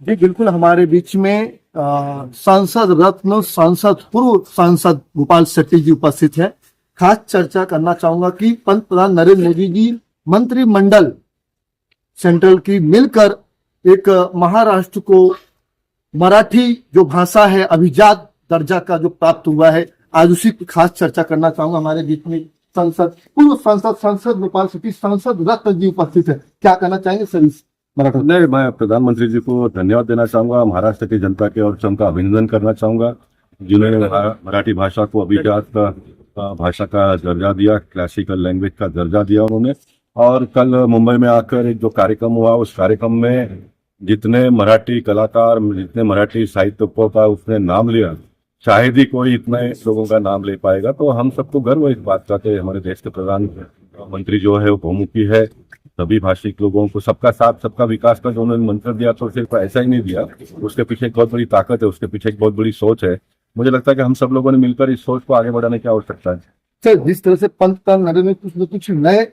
जी बिल्कुल, हमारे बीच में सांसद रत्न पूर्व सांसद गोपाल शेट्टी जी उपस्थित है। खास चर्चा करना चाहूंगा कि पंतप्रधान नरेंद्र मोदी जी मंत्रिमंडल सेंट्रल की मिलकर एक महाराष्ट्र को मराठी जो भाषा है अभिजात दर्जा का जो प्राप्त हुआ है, आज उसी की खास चर्चा करना चाहूंगा। हमारे बीच में पूर्व सांसद गोपाल शेट्टी, सांसद रत्न जी उपस्थित है। क्या कहना चाहेंगे सर इस मराठा? नहीं, मैं प्रधानमंत्री जी को धन्यवाद देना चाहूंगा, महाराष्ट्र की जनता के और उनका अभिनंदन करना चाहूंगा, जिन्होंने मराठी भाषा को अभिजात भाषा का दर्जा दिया, क्लासिकल लैंग्वेज का दर्जा दिया उन्होंने। और कल मुंबई में आकर एक जो कार्यक्रम हुआ, उस कार्यक्रम में जितने मराठी कलाकार, जितने मराठी साहित्यकों का उसने नाम लिया, शायद ही कोई इतने लोगों का नाम ले पाएगा। तो हम सबको गर्व है इस बात का कि हमारे देश के प्रधानमंत्री जो है वो बहुमुखी है, सभी भाषिक लोगों को सबका साथ सबका विकास का जो उन्होंने मंत्र दिया, तो सिर्फ ऐसा ही नहीं दिया, उसके पीछे एक बहुत बड़ी ताकत है, उसके पीछे एक बहुत बड़ी सोच है। मुझे लगता है कि हम सब लोगों ने मिलकर इस सोच को आगे बढ़ाने की आवश्यकता है। सर, जिस तरह से पंतप्रधान नरेंद्र में कुछ न कुछ नए,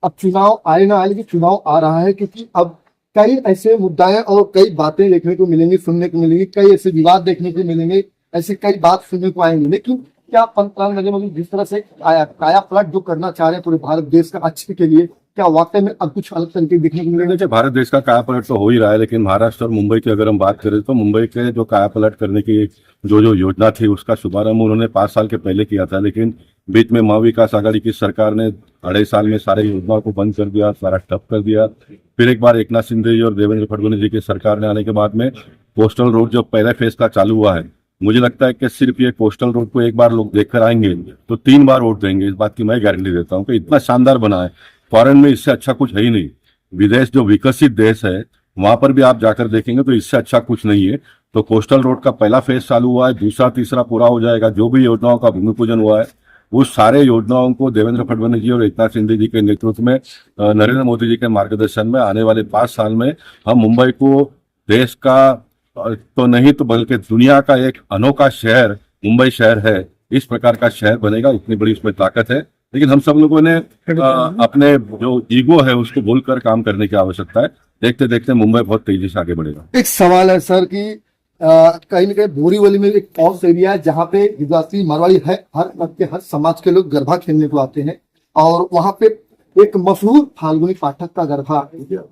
अब चुनाव आए ना आए लेकिन चुनाव आ रहा है, क्योंकि अब कई ऐसे मुद्दे और कई बातें देखने को मिलेंगी, सुनने को मिलेंगी, कई ऐसे विवाद देखने को मिलेंगे, ऐसे कई बात सुनने को आएंगे। लेकिन क्या पंतप्रधान नरेंद्र मोदी जिस तरह से काया पलट जो करना चाह रहे हैं पूरे भारत देश का अच्छे के लिए, क्या वाकई में अब कुछ अलग तरीके देखने को मिलेंगे? भारत देश का काया पलट तो हो ही रहा है, लेकिन महाराष्ट्र और मुंबई की अगर हम बात करें तो मुंबई के जो काया पलट करने की जो योजना थी, उसका शुभारंभ उन्होंने 5 साल के पहले किया था। लेकिन बीच में महाविकास आघाड़ी की सरकार ने 2.5 साल में सारी योजनाओं को बंद कर दिया, सारा ठप कर दिया। फिर एक बार एकनाथ शिंदे जी और देवेंद्र फडणवीस जी की सरकार ने आने के बाद में कोस्टल रोड जो पहले फेज का चालू हुआ है, मुझे लगता है कि सिर्फ ये कोस्टल रोड को एक बार लोग देखकर आएंगे तो 3 बार वोट देंगे। इस बात की मैं गारंटी देता हूँ कि इतना शानदार बना है, फॉरेन में इससे अच्छा कुछ है ही नहीं। विदेश जो विकसित देश है वहां पर भी आप जाकर देखेंगे तो इससे अच्छा कुछ नहीं है। तो कोस्टल रोड का पहला फेज चालू हुआ है, दूसरा तीसरा पूरा हो जाएगा। जो भी योजनाओं का भूमि पूजन हुआ है, उस सारे योजनाओं को देवेंद्र फडणवीस जी और एकनाथ शिंदे जी के नेतृत्व में, नरेंद्र मोदी जी के मार्गदर्शन में आने वाले 5 साल में हम मुंबई को देश का तो नहीं तो बल्कि दुनिया का एक अनोखा शहर मुंबई शहर है, इस प्रकार का शहर बनेगा। इतनी बड़ी उसमें ताकत है। लेकिन हम सब लोगों ने अपने जो ईगो है उसको भूलकर काम करने की आवश्यकता है। देखते देखते मुंबई बहुत तेजी से आगे बढ़ेगा। एक सवाल है सर कि कहीं ना कहीं बोरीवली में एक पॉश एरिया है जहाँ पे आदिवासी मारवाड़ी है, हर मत के हर समाज के लोग गरबा खेलने को आते हैं, और वहाँ पे एक मशहूर फाल्गुनी पाठक का गरबा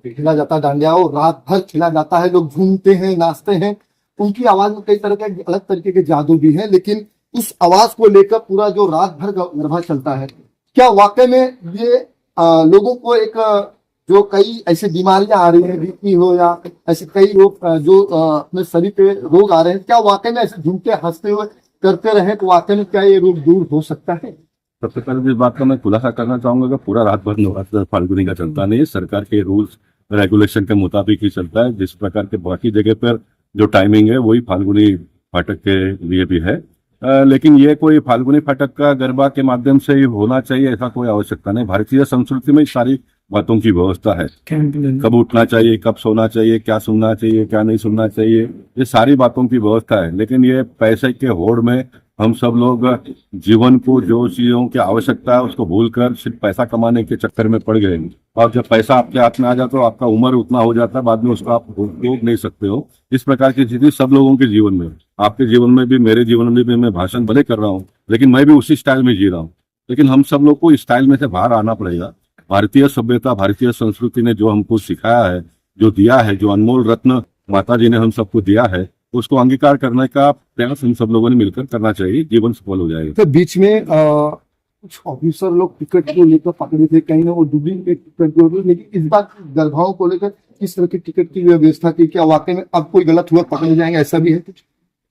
खेला जाता है, डांडिया, और रात भर खेला जाता है, लोग झूमते हैं, नाचते हैं। उनकी आवाज में कई तरह के अलग तरीके के जादू भी है, लेकिन उस आवाज को लेकर पूरा जो रात भर गरबा चलता है, क्या वाकई में ये लोगों को एक जो कई ऐसी बीमारियां आ रही है, बीपी हो या ऐसे कई रोग जो अपने शरीर पे रोग आ रहे हैं, क्या वाकई में ऐसे झूमते हंसते हुए करते रहे तो वाकई में क्या ये रोग दूर हो सकता है? सबसे पहले इस बात का मैं खुलासा करना चाहूंगा कि पूरा रात भर नवरात्र फाल्गुनी का चलता नहीं है, सरकार के रूल्स रेगुलेशन के मुताबिक ही चलता है। जिस प्रकार के बाकी जगह पर जो टाइमिंग है वही फाल्गुनी फाटक के लिए भी है। लेकिन ये कोई फाल्गुनी फाटक का गरबा के माध्यम से ही होना चाहिए ऐसा कोई आवश्यकता नहीं। भारतीय संस्कृति में सारी बातों की व्यवस्था है, कब उठना चाहिए, कब सोना चाहिए, क्या सुनना चाहिए, क्या नहीं सुनना चाहिए, ये सारी बातों की व्यवस्था है। लेकिन ये पैसे के होड़ में हम सब लोग जीवन को, जो चीजों की आवश्यकता है उसको भूलकर सिर्फ पैसा कमाने के चक्कर में पड़ गए। और जब पैसा आपके हाथ में आ जाता है तो आपका उम्र उतना हो जाता है, बाद में उसको आप भोग नहीं सकते हो। इस प्रकार की चीजें सब लोगों के जीवन में, आपके जीवन में भी, मेरे जीवन में भी, मैं भाषण भले कर रहा हूँ लेकिन मैं भी उसी स्टाइल में जी रहा हूँ। लेकिन हम सब लोग को इस स्टाइल में से बाहर आना पड़ेगा। भारतीय सभ्यता, भारतीय संस्कृति ने जो हमको सिखाया है, जो दिया है, जो अनमोल रत्न माता जी ने हम सबको दिया है, उसको अंगीकार करने का प्रयास हम सब लोगों ने मिलकर करना चाहिए, जीवन सफल हो जाएगा। तो बीच में कुछ ऑफिसर लोग टिकट को लेकर पकड़े थे, कहीं ना वो डुप्लीकेट टिकट को, लेकिन इस बार गरबाओं को लेकर किस तरह की टिकट की व्यवस्था की? क्या वाकई में अब कोई गलत हुआ पकड़े जाएंगे, ऐसा भी है कुछ?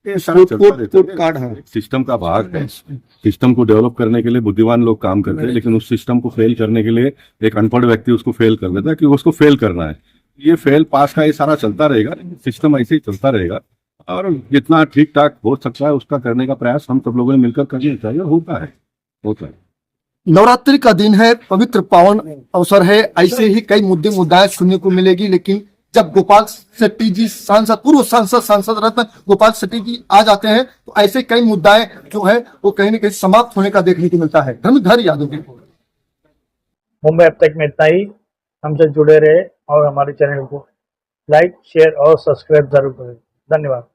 कार्ड है, सिस्टम का भाग है। सिस्टम को डेवलप करने के लिए बुद्धिमान लोग काम करते हैं, लेकिन उस सिस्टम को फेल करने के लिए एक अनपढ़ व्यक्ति उसको फेल कर देता है कि उसको फेल करना है। ये फेल पास का ये सारा चलता रहेगा, सिस्टम ऐसे ही चलता रहेगा, और जितना ठीक ठाक हो सकता है उसका करने का प्रयास हम सब लोगों ने मिलकर करना चाहिए। होता है। नवरात्रि का दिन है, पवित्र पावन अवसर है, ऐसे ही कई मुद्दाएं सुनने को मिलेगी। लेकिन जब गोपाल शेट्टी जी पूर्व सांसद रत्न गोपाल शेट्टी जी आ जाते हैं तो ऐसे कई मुद्दाएं जो है वो कहीं न कहीं समाप्त होने का देखने को मिलता है। धर्मधर यादव की रिपोर्ट। मुंबई अब तक में इतना ही। हमसे जुड़े रहे और हमारे चैनल को लाइक शेयर और सब्सक्राइब जरूर करें। धन्यवाद।